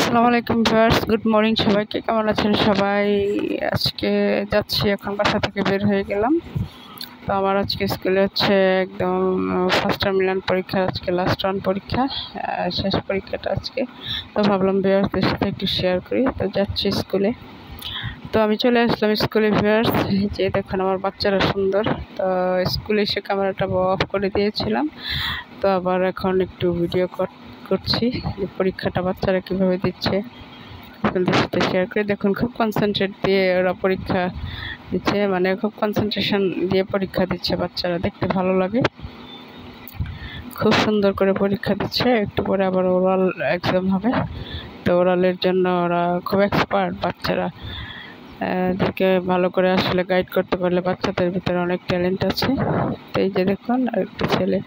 আসসালামু আলাইকুম viewers, good morning সবাইকে। কেমন আছেন সবাই? আজকে যাচ্ছি, এখন বাসা থেকে বের হয়ে গেলাম। তো আমার আজকে স্কুলে হচ্ছে একদম ফার্স্ট টার্মিনাল পরীক্ষা, আজকে লাস্ট রান পরীক্ষা, শেষ পরীক্ষাটা আজকে। তো ভাবলাম ভিউয়ার্সদের সাথে একটু শেয়ার করি। তো যাচ্ছি স্কুলে। তো আমি চলে আসলাম স্কুলে ভিউয়ার্স। যে দেখুন আমার বাচ্চারা সুন্দর। তো স্কুলে এসে ক্যামেরাটা অফ করে দিয়েছিলাম। তো আবার এখন একটু ভিডিও করছি যে পরীক্ষাটা বাচ্চারা কীভাবে দিচ্ছে আপনাদের সাথে শেয়ার করে। দেখুন খুব কনসেন্ট্রেট দিয়ে ওরা পরীক্ষা দিচ্ছে, মানে খুব কনসেন্ট্রেশন দিয়ে পরীক্ষা দিচ্ছে বাচ্চারা, দেখতে ভালো লাগে। খুব সুন্দর করে পরীক্ষা দিচ্ছে। একটু পরে আবার ওরাল এক্সাম হবে। তো ওরালের জন্য ওরা খুব এক্সপার্ট বাচ্চারা। এদেরকে ভালো করে আসলে গাইড করতে পারলে বাচ্চাদের ভিতরে অনেক ট্যালেন্ট আছে। তো এই যে দেখুন আরেকটা ছেলে,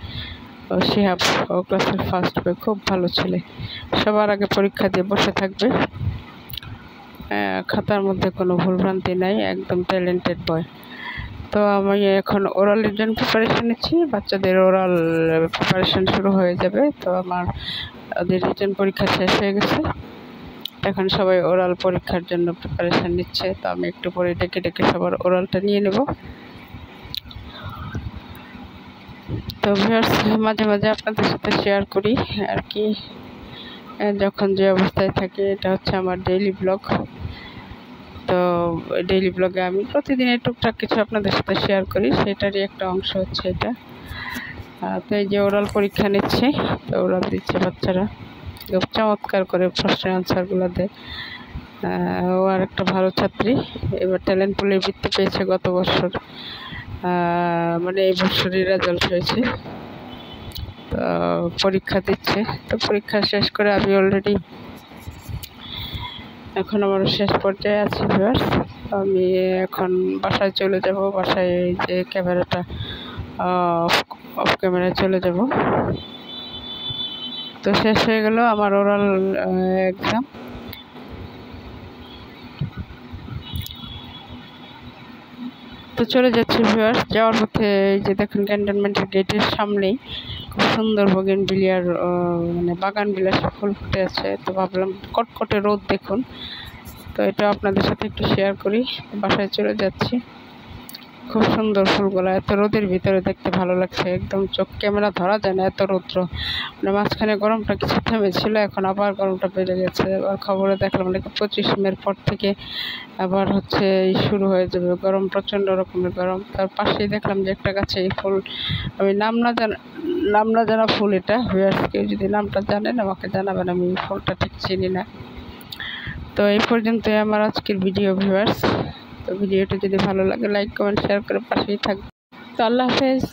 শিহাব, ও ক্লাসের ফার্স্ট বয়, খুব ভালো ছেলে। সবার আগে পরীক্ষা দিয়ে বসে থাকবে, খাতার মধ্যে কোনো ভুলভ্রান্তি নাই, একদম ট্যালেন্টেড বয়। তো আমি এখন ওরালের জন্য প্রিপারেশন নিচ্ছি। বাচ্চাদের ওরাল প্রিপারেশন শুরু হয়ে যাবে। তো আমার ওদের রিটেন পরীক্ষা শেষ হয়ে গেছে, এখন সবাই ওরাল পরীক্ষার জন্য প্রিপারেশন নিচ্ছে। তো আমি একটু পরে ডেকে সবার ওরালটা নিয়ে নেব। তো ভিউয়ার্স মাঝে মাঝে আপনাদের সাথে শেয়ার করি আর কি, যখন যে অবস্থায় থাকি। এটা হচ্ছে আমার ডেইলি ব্লগ। তো ডেইলি ব্লগে আমি প্রতিদিনের টুকটাক কিছু আপনাদের সাথে শেয়ার করি, সেটারই একটা অংশ হচ্ছে এটা। তো এই যে ওরাল পরীক্ষা নিচ্ছে, তো ওরাল দিচ্ছে বাচ্চারা, খুব চমৎকার করে প্রশ্নের আনসারগুলো দেয়। ও আর একটা ভালো ছাত্রী, এবার ট্যালেন্ট পুলের বৃত্তি পেয়েছে গত বছর, মানে এই বছরই রেজাল্ট হয়েছে। তো পরীক্ষা দিচ্ছে। তো পরীক্ষা শেষ করে আমি অলরেডি এখন আমার শেষ পর্যায়ে আছি ভিউয়ার্স। আমি এখন বাসায় চলে যাব। বাসায় যে ক্যামেরাটা অফ ক্যামেরায় চলে যাব। তো শেষ হয়ে গেল আমার ওরাল এক্সাম। তো চলে যাচ্ছি ভিউয়ার্স। যাওয়ার পথে এই যে দেখুন ক্যান্টনমেন্টের গেটের সামনেই খুব সুন্দর বোগেনভিলিয়ার মানে বাগান বিলাসে ফুল ফুটে আছে। তো ভাবলাম কটকটে রোদ দেখুন, তো এটা আপনাদের সাথে একটু শেয়ার করি। বাসায় চলে যাচ্ছি। খুব সুন্দর ফুলগুলো, এত রোদের ভিতরে দেখতে ভালো লাগছে, একদম চোখ ক্যামেরা ধরা যায় না, এত রৌদ্র। মানে মাঝখানে গরমটা কিছু থেমেছিল, এখন আবার গরমটা বেড়ে গেছে। আবার খবরে দেখলাম নাকি 25 মের পর থেকে আবার হচ্ছে শুরু হয়ে যাবে গরম, প্রচণ্ড রকমের গরম। তার পাশেই দেখলাম যে একটা গাছে এই ফুল, আমি নাম না জানা ফুল এটা। ভিউয়ার্স কেউ যদি নামটা জানেন আমাকে জানাবেন, আমি এই ফুলটা ঠিক চিনি না। তো এই পর্যন্তই আমার আজকের ভিডিও ভিউয়ার্স। তো ভিডিওটা যদি ভালো লাগে লাইক কমেন্ট শেয়ার করে পাশেই থাকবে। তো আল্লাহ হাফেজ।